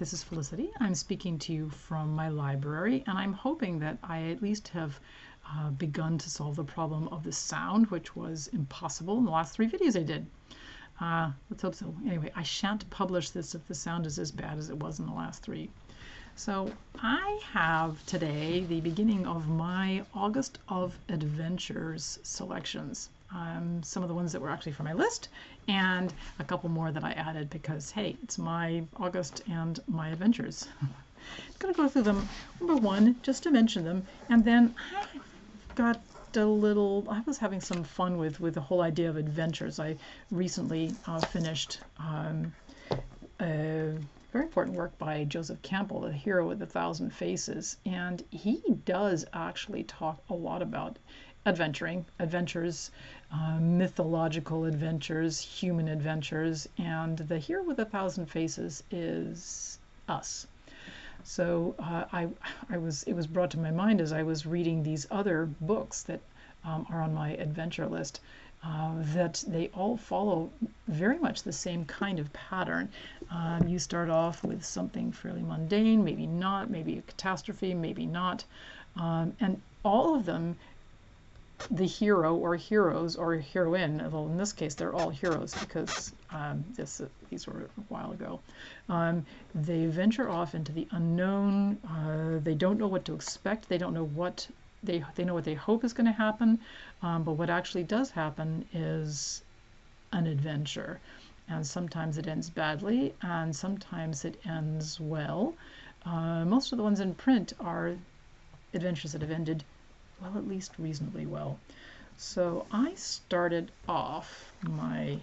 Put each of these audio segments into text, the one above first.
this is Felicity. I'm speaking to you from my library, and I'm hoping that I at least have begun to solve the problem of the sound, which was impossible in the last 3 videos I did. Let's hope so. Anyway, I shan't publish this if the sound is as bad as it was in the last 3. So I have today the beginning of my August of Adventures selections. Some of the ones that were actually from my list, and a couple more that I added because, hey, it's my August and my adventures. I'm going to go through them one by one just to mention them, and then I've got a little, I was having some fun with the whole idea of adventures. I recently finished a very important work by Joseph Campbell, The Hero with a Thousand Faces, and he does actually talk a lot about adventures, mythological adventures, human adventures, and The Hero with a Thousand Faces is us. So it was brought to my mind as I was reading these other books that are on my adventure list, that they all follow very much the same kind of pattern. You start off with something fairly mundane, maybe not, maybe a catastrophe, maybe not, and all of them, the hero or heroes or heroine, well, in this case they're all heroes because these were a while ago, they venture off into the unknown. They don't know what to expect. They don't know what they know what they hope is going to happen, but what actually does happen is an adventure, and sometimes it ends badly and sometimes it ends well. Most of the ones in print are adventures that have ended well, at least reasonably well. So I started off my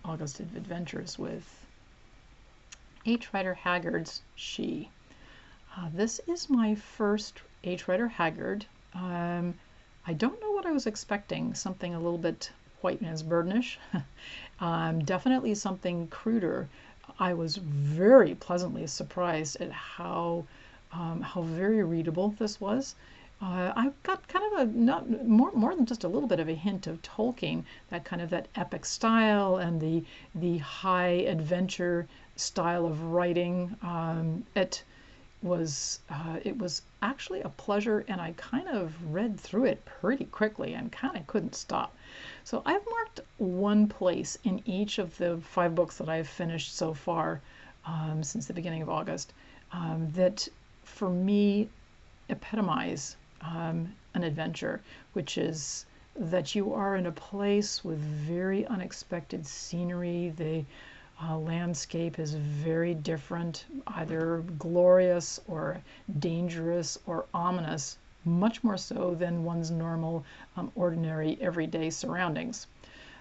August of Adventures with H. Rider Haggard's She. This is my first H. Rider Haggard. I don't know what I was expecting, something a little bit white man's burdenish. Definitely something cruder. I was very pleasantly surprised at how very readable this was. I got kind of a more than just a little bit of a hint of Tolkien, that epic style and the high adventure style of writing. It was actually a pleasure, and I kind of read through it pretty quickly and kind of couldn't stop. So I've marked one place in each of the 5 books that I've finished so far since the beginning of August that for me epitomize an adventure, which is that you are in a place with very unexpected scenery. The landscape is very different, either glorious or dangerous or ominous, much more so than one's normal, ordinary, everyday surroundings.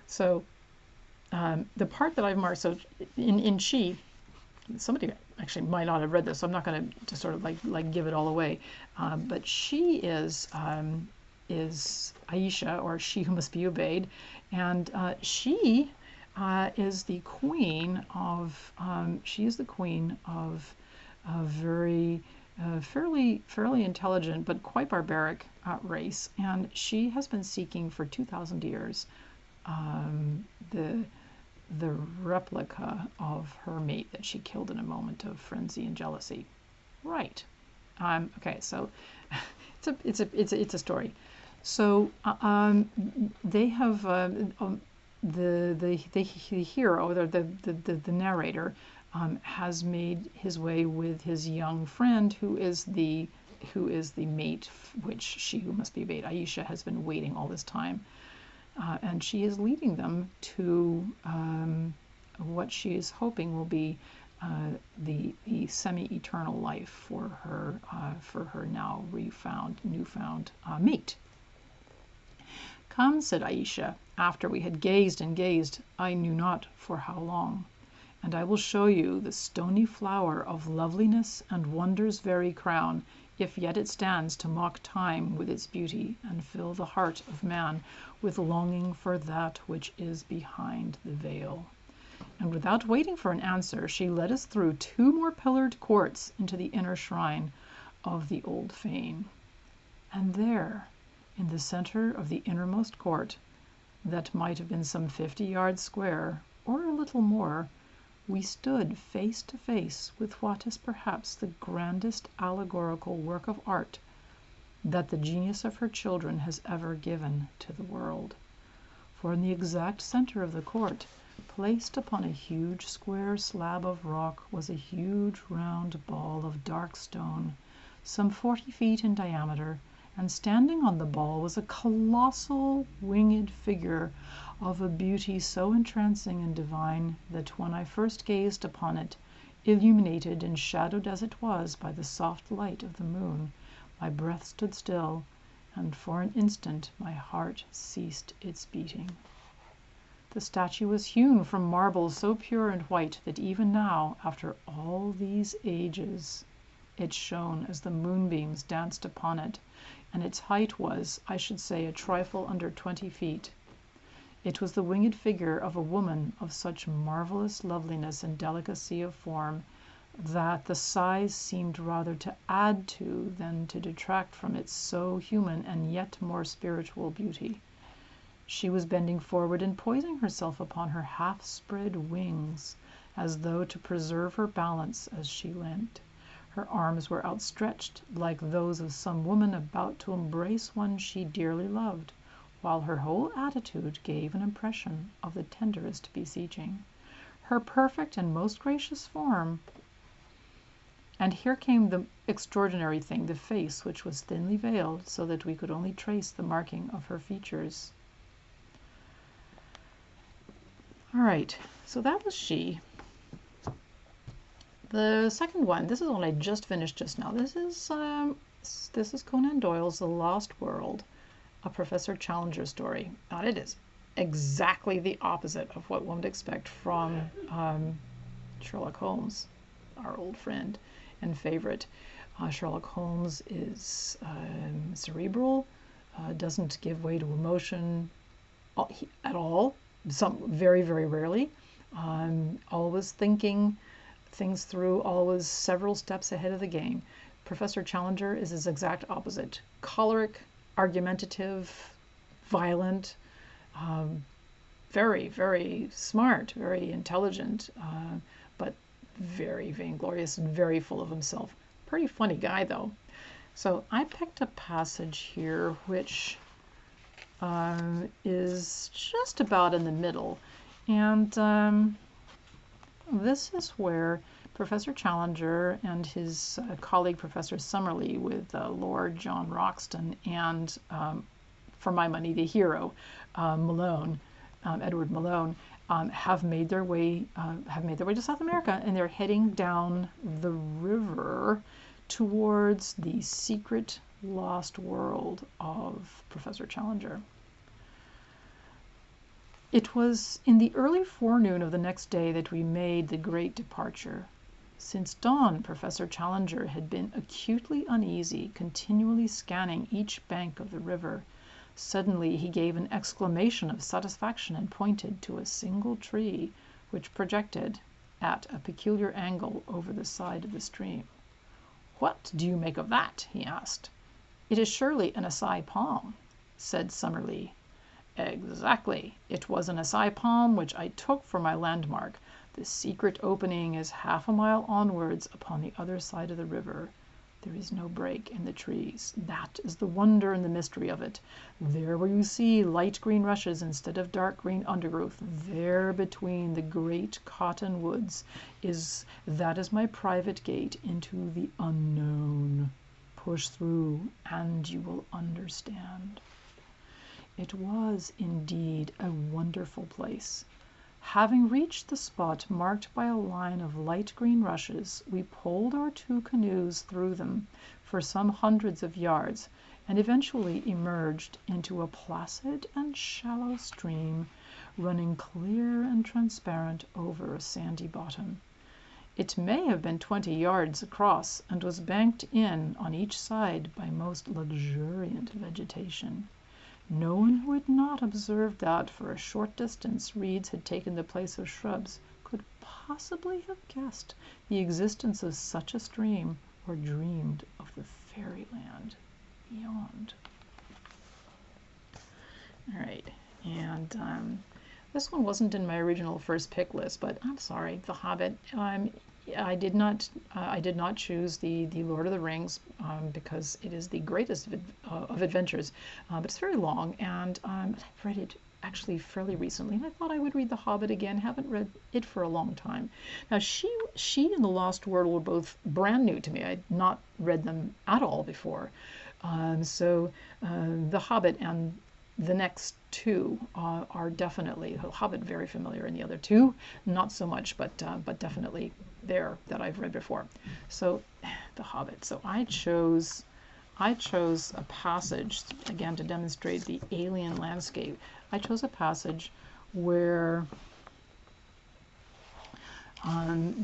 So the part that I've marked, so in She, somebody actually might not have read this, so I'm not going to sort of like give it all away. But she is Aisha, or She Who Must Be Obeyed, and she is the queen of a very fairly intelligent but quite barbaric race, and she has been seeking for 2,000 years the replica of her mate that she killed in a moment of frenzy and jealousy. Right. Okay, so it's a story. So they have the hero, the narrator, has made his way with his young friend, who is the mate, which She Who Must Be Obeyed, Aisha, has been waiting all this time. And she is leading them to what she is hoping will be the semi-eternal life for her now newfound mate. "Come," said Aisha, after we had gazed and gazed, I knew not for how long, "and I will show you the stony flower of loveliness and wonder's very crown, if yet it stands to mock time with its beauty, and fill the heart of man with longing for that which is behind the veil." And without waiting for an answer, she led us through 2 more pillared courts into the inner shrine of the old fane. And there, in the center of the innermost court, that might have been some 50 yards square, or a little more, we stood face to face with what is perhaps the grandest allegorical work of art that the genius of her children has ever given to the world. For in the exact center of the court, placed upon a huge square slab of rock, was a huge round ball of dark stone, some 40 feet in diameter, and standing on the ball was a colossal winged figure of a beauty so entrancing and divine that when I first gazed upon it, illuminated and shadowed as it was by the soft light of the moon, my breath stood still, and for an instant my heart ceased its beating. The statue was hewn from marble so pure and white that even now, after all these ages, it shone as the moonbeams danced upon it, and its height was, I should say, a trifle under 20 feet. It was the winged figure of a woman of such marvelous loveliness and delicacy of form that the size seemed rather to add to than to detract from its so human and yet more spiritual beauty. She was bending forward and poising herself upon her half-spread wings, as though to preserve her balance as she went. Her arms were outstretched, like those of some woman about to embrace one she dearly loved, while her whole attitude gave an impression of the tenderest beseeching. Her perfect and most gracious form, and here came the extraordinary thing, the face, which was thinly veiled, so that we could only trace the marking of her features. All right, so that was she. The second one, this is one I just finished just now. This is Conan Doyle's The Lost World, a Professor Challenger story. And it is exactly the opposite of what one would expect from Sherlock Holmes, our old friend and favorite. Sherlock Holmes is cerebral, doesn't give way to emotion at all, very, very rarely, always thinking things through, always several steps ahead of the game. Professor Challenger is his exact opposite. Choleric, argumentative, violent, very, very smart, very intelligent, but very vainglorious and very full of himself. Pretty funny guy, though. So I picked a passage here which is just about in the middle. And this is where Professor Challenger and his colleague Professor Summerlee, with Lord John Roxton and, for my money, the hero, Malone, Edward Malone, have made their way to South America, and they're heading down the river towards the secret lost world of Professor Challenger. It was in the early forenoon of the next day that we made the great departure. Since dawn, Professor Challenger had been acutely uneasy, continually scanning each bank of the river. Suddenly he gave an exclamation of satisfaction and pointed to a single tree which projected at a peculiar angle over the side of the stream. "What do you make of that?" he asked. "It is surely an Assai palm," said Summerlee. "Exactly. It was an Assai palm which I took for my landmark. The secret opening is half a mile onwards upon the other side of the river. There is no break in the trees. That is the wonder and the mystery of it. There where you see light green rushes instead of dark green undergrowth, there between the great cotton woods that is my private gate into the unknown. Push through and you will understand." It was indeed a wonderful place. Having reached the spot marked by a line of light green rushes, we poled our 2 canoes through them for some hundreds of yards, and eventually emerged into a placid and shallow stream running clear and transparent over a sandy bottom. It may have been 20 yards across, and was banked in on each side by most luxuriant vegetation. No one who had not observed that for a short distance reeds had taken the place of shrubs could possibly have guessed the existence of such a stream, or dreamed of the fairyland beyond. All right, and This one wasn't in my original first pick list, but I'm sorry, The Hobbit. I did not choose the Lord of the Rings because it is the greatest of adventures, but it's very long, and I've read it actually fairly recently, and I thought I would read The Hobbit again. Haven't read it for a long time. Now, she and The Lost World were both brand new to me. I'd not read them at all before. So The Hobbit and the next two are definitely, The Hobbit very familiar, and the other two not so much, but definitely there that I've read before. So The Hobbit. So I chose a passage, again, to demonstrate the alien landscape. I chose a passage where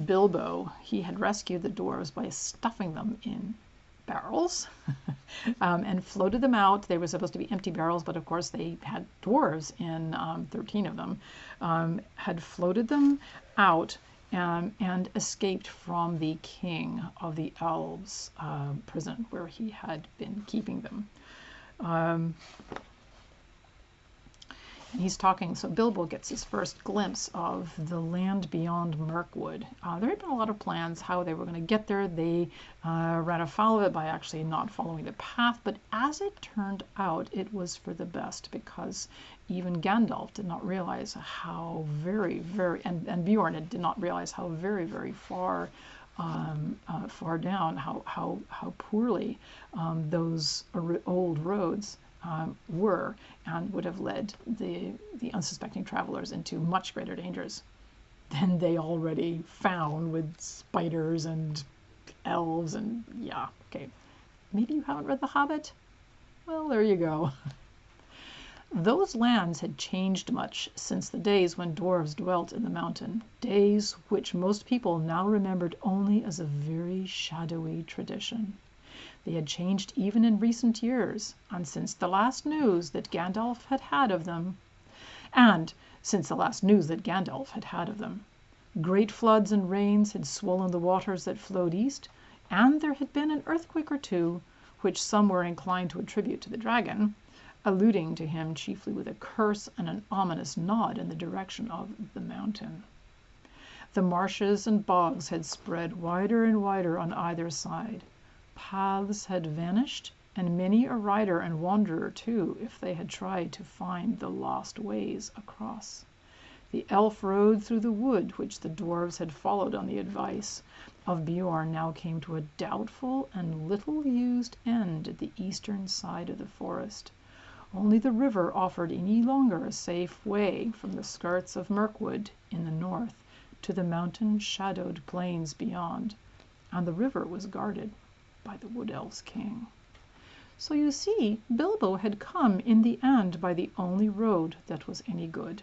Bilbo, he had rescued the dwarves by stuffing them in barrels and floated them out. They were supposed to be empty barrels, but of course they had dwarves in 13 of them, had floated them out and escaped from the king of the elves prison where he had been keeping them. And he's talking, so Bilbo gets his first glimpse of the land beyond Mirkwood. There had been a lot of plans how they were going to get there. They ran afoul of it by actually not following the path, but as it turned out, it was for the best, because even Gandalf did not realize how very, and Bjorn did not realize how very, very far down, how poorly those old roads were, and would have led the unsuspecting travelers into much greater dangers than they already found, with spiders and elves and yeah, okay. Maybe you haven't read The Hobbit? Well, there you go. Those lands had changed much since the days when dwarves dwelt in the mountain, days which most people now remembered only as a very shadowy tradition. They had changed even in recent years, and since the last news that Gandalf had had of them, great floods and rains had swollen the waters that flowed east, and there had been an earthquake or two, which some were inclined to attribute to the dragon, alluding to him chiefly with a curse and an ominous nod in the direction of the mountain. The marshes and bogs had spread wider and wider on either side. Paths had vanished, and many a rider and wanderer too, if they had tried to find the lost ways across. The elf road through the wood, which the dwarves had followed on the advice of Bjorn, now came to a doubtful and little used end at the eastern side of the forest. Only the river offered any longer a safe way from the skirts of Mirkwood in the north to the mountain-shadowed plains beyond, and the river was guarded by the Wood Elves' king. So you see, Bilbo had come in the end by the only road that was any good.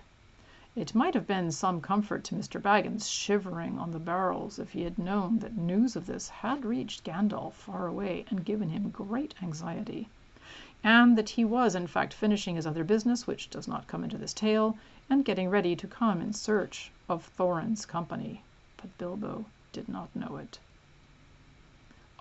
It might have been some comfort to Mr. Baggins, shivering on the barrels, if he had known that news of this had reached Gandalf far away and given him great anxiety, and that he was in fact finishing his other business, which does not come into this tale, and getting ready to come in search of Thorin's company. But Bilbo did not know it.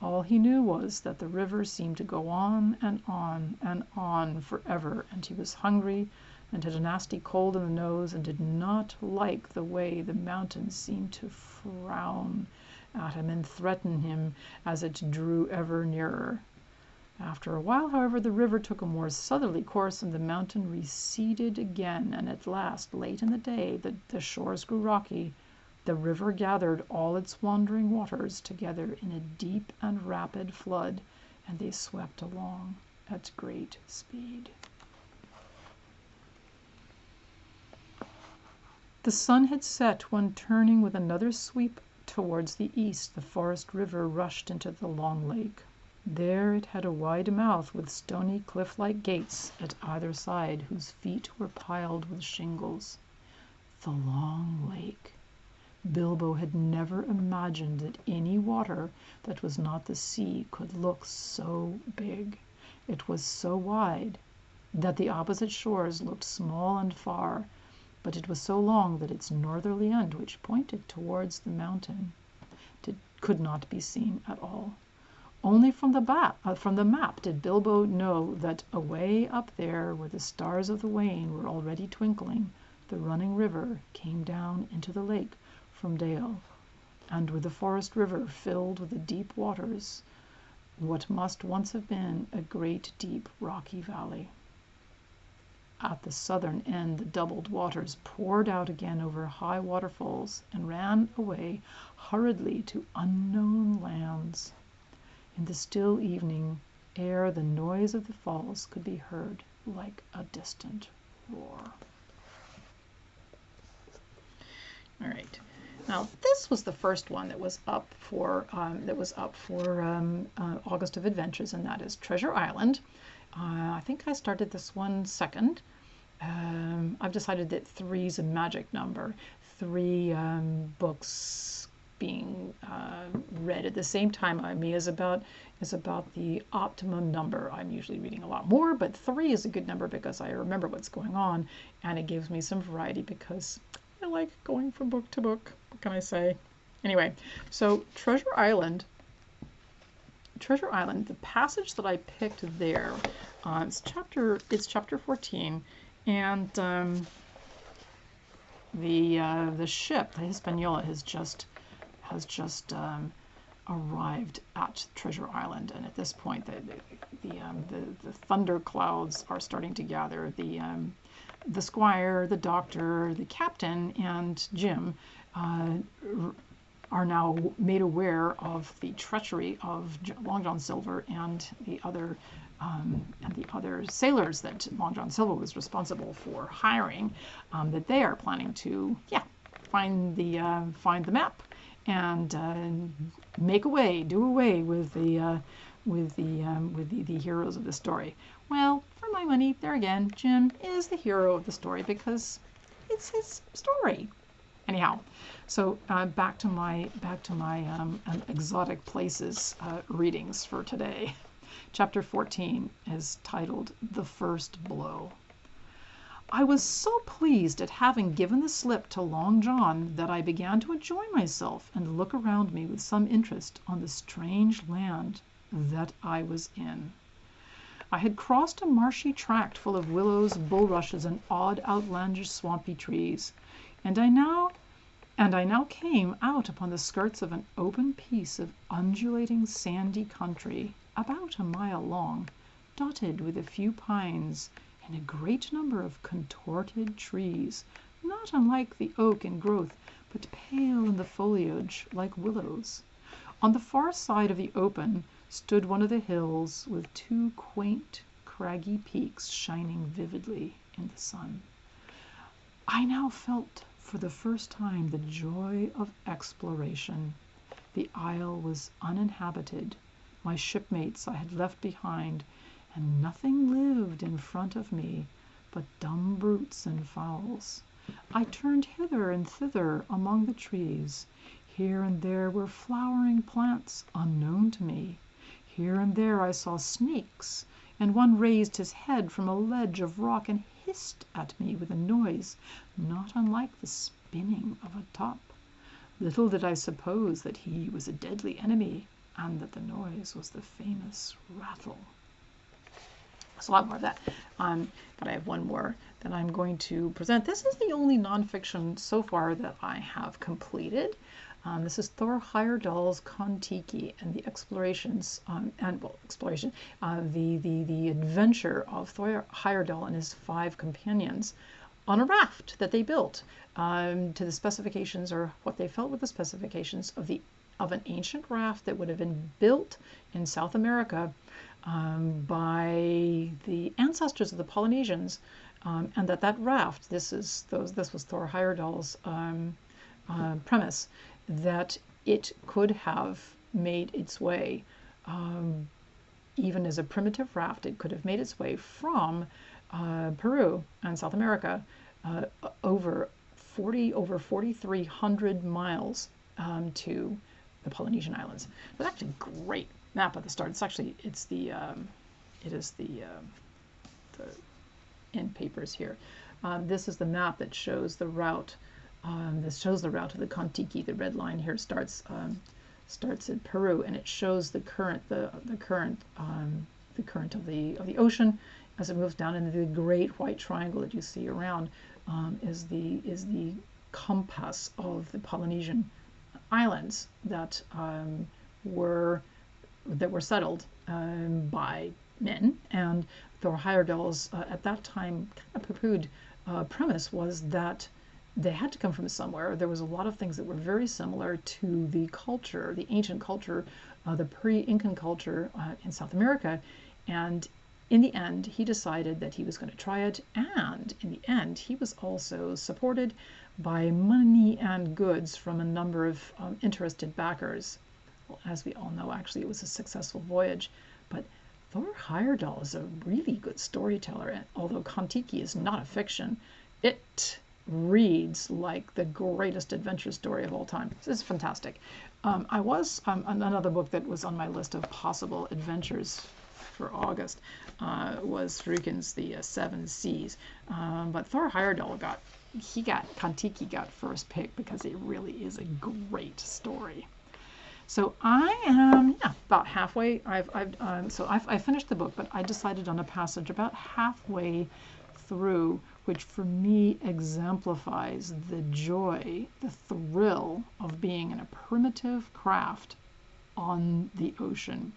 All he knew was that the river seemed to go on and on and on forever, and he was hungry and had a nasty cold in the nose, and did not like the way the mountains seemed to frown at him and threaten him as it drew ever nearer. After a while, however, the river took a more southerly course, and the mountain receded again, and at last, late in the day, the shores grew rocky. The river gathered all its wandering waters together in a deep and rapid flood, and they swept along at great speed. The sun had set when, turning with another sweep towards the east, the forest river rushed into the long lake. There it had a wide mouth with stony cliff-like gates at either side, whose feet were piled with shingles. The long lake. Bilbo had never imagined that any water that was not the sea could look so big. It was so wide that the opposite shores looked small and far, but it was so long that its northerly end, which pointed towards the mountain, could not be seen at all. Only from the map did Bilbo know that away up there, where the stars of the Wain were already twinkling, the running river came down into the lake from Dale, and with the forest river filled with the deep waters, what must once have been a great deep rocky valley. At the southern end the doubled waters poured out again over high waterfalls and ran away hurriedly to unknown lands. In the still evening air the noise of the falls could be heard like a distant roar. All right. Now this was the first one that was up for August of Adventures, and that is Treasure Island. I think I started this one second. I've decided that 3 is a magic number. 3 books being read at the same time by me is about the optimum number. I'm usually reading a lot more, but 3 is a good number because I remember what's going on, and it gives me some variety because I like going from book to book. What can I say? Anyway, so Treasure Island, the passage that I picked there, it's chapter 14, and the ship, the Hispaniola, has just arrived at Treasure Island, and at this point the thunder clouds are starting to gather. The squire, the doctor, the captain, and Jim are now made aware of the treachery of Long John Silver and the other sailors that Long John Silver was responsible for hiring. That they are planning to find the map and do away with the heroes of the story. Well, for my money, there again, Jim is the hero of the story because it's his story. Anyhow, so back to my exotic places readings for today. Chapter 14 is titled "The First Blow." I was so pleased at having given the slip to Long John that I began to enjoy myself and look around me with some interest on the strange land that I was in. I had crossed a marshy tract full of willows, bulrushes, and odd outlandish swampy trees, and I now came out upon the skirts of an open piece of undulating sandy country, about a mile long, dotted with a few pines and a great number of contorted trees, not unlike the oak in growth, but pale in the foliage like willows. On the far side of the open stood one of the hills with 2 quaint, craggy peaks shining vividly in the sun. I now felt for the first time the joy of exploration. The isle was uninhabited. My shipmates I had left behind, and nothing lived in front of me but dumb brutes and fowls. I turned hither and thither among the trees. Here and there were flowering plants unknown to me. Here and there I saw snakes, and one raised his head from a ledge of rock and hissed at me with a noise not unlike the spinning of a top. Little did I suppose that he was a deadly enemy, and that the noise was the famous rattle. There's a lot more of that, but I have one more that I'm going to present. This is the only nonfiction so far that I have completed. This is Thor Heyerdahl's Kon-Tiki and the explorations the adventure of Thor Heyerdahl and his 5 companions on a raft that they built to the specifications, or what they felt were the specifications of an ancient raft that would have been built in South America by the ancestors of the Polynesians, and that raft, this was Thor Heyerdahl's premise, that it could have made its way, even as a primitive raft, it could have made its way from Peru and South America over 4,300 miles to the Polynesian Islands. There's actually a great map at the start. It is the end papers here. This is the map that shows the route. This shows the route of the Kon-Tiki. The red line here starts in Peru, and it shows the current of the ocean, as it moves down into the great white triangle that you see around, is the compass of the Polynesian islands that were settled by men. And Thor Heyerdahl's at that time kind of poo-pooed premise was that they had to come from somewhere. There was a lot of things that were very similar to the culture, the ancient culture, the pre-Incan culture in South America. And in the end, he decided that he was going to try it. And in the end, he was also supported by money and goods from a number of interested backers. Well, as we all know, actually, it was a successful voyage. But Thor Heyerdahl is a really good storyteller. And although Kon-Tiki is not a fiction, it reads like the greatest adventure story of all time. This is fantastic. Another book that was on my list of possible adventures for August was Rukin's The Seven Seas. But Thor Heyerdahl Kon-Tiki got first pick because it really is a great story. So I am about halfway. I finished the book, but I decided on a passage about halfway through, which for me exemplifies the joy, the thrill of being in a primitive craft on the ocean.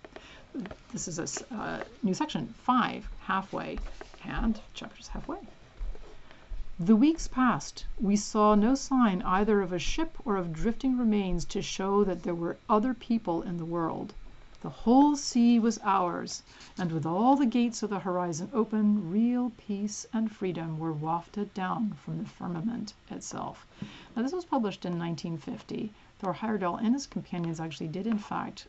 This is a new section, 5, halfway, and chapters halfway. The weeks passed. We saw no sign either of a ship or of drifting remains to show that there were other people in the world. The whole sea was ours, and with all the gates of the horizon open, real peace and freedom were wafted down from the firmament itself. Now, this was published in 1950. Thor Heyerdahl and his companions actually did, in fact,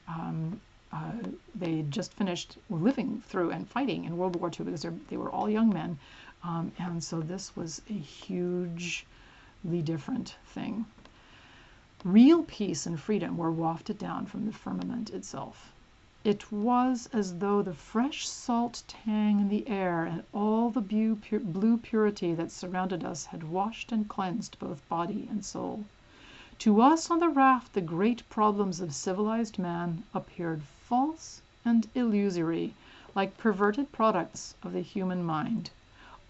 they just finished living through and fighting in World War II because they were all young men. And so this was a hugely different thing. Real peace and freedom were wafted down from the firmament itself. It was as though the fresh salt tang in the air and all the blue purity that surrounded us had washed and cleansed both body and soul. To us on the raft, the great problems of civilized man appeared false and illusory, like perverted products of the human mind.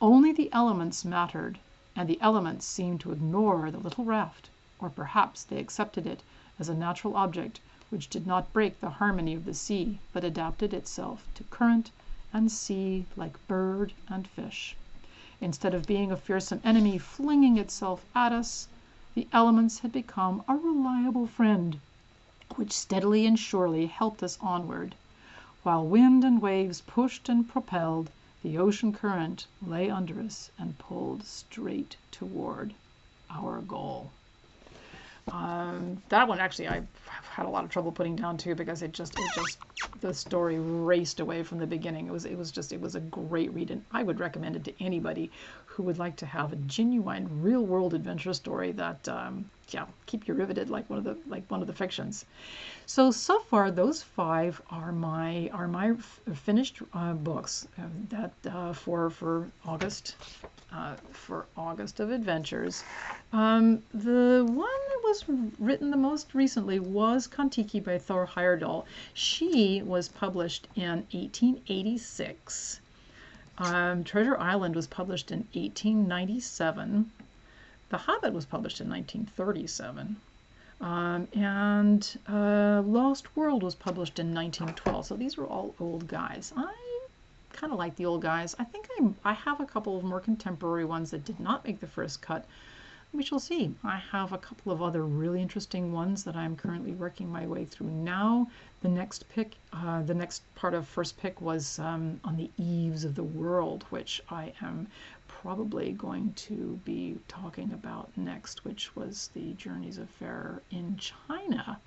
Only the elements mattered, and the elements seemed to ignore the little raft, or perhaps they accepted it as a natural object which did not break the harmony of the sea, but adapted itself to current and sea like bird and fish. Instead of being a fearsome enemy flinging itself at us, the elements had become a reliable friend, which steadily and surely helped us onward. While wind and waves pushed and propelled, the ocean current lay under us and pulled straight toward our goal. That one actually I had a lot of trouble putting down too, because the story raced away from the beginning. It was a great read, and I would recommend it to anybody who would like to have a genuine real world adventure story that keep you riveted like one of the fictions. So far those 5 are my finished books that for August. For August of Adventures. The one that was written the most recently was Kon-Tiki by Thor Heyerdahl. She was published in 1886. Treasure Island was published in 1897. The Hobbit was published in 1937. And Lost World was published in 1912. So these were all old guys. I kind of like the old guys. I think I have a couple of more contemporary ones that did not make the first cut. We shall see. I have a couple of other really interesting ones that I'm currently working my way through now. The next part of first pick was on the eaves of the world, which I am probably going to be talking about next, which was the journeys of Farer in China.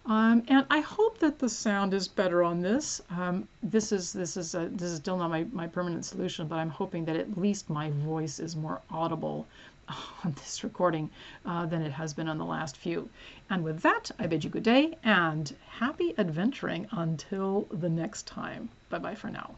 And I hope that the sound is better on this. This is still not my permanent solution, but I'm hoping that at least my voice is more audible on this recording than it has been on the last few. And with that, I bid you good day and happy adventuring until the next time. Bye-bye for now.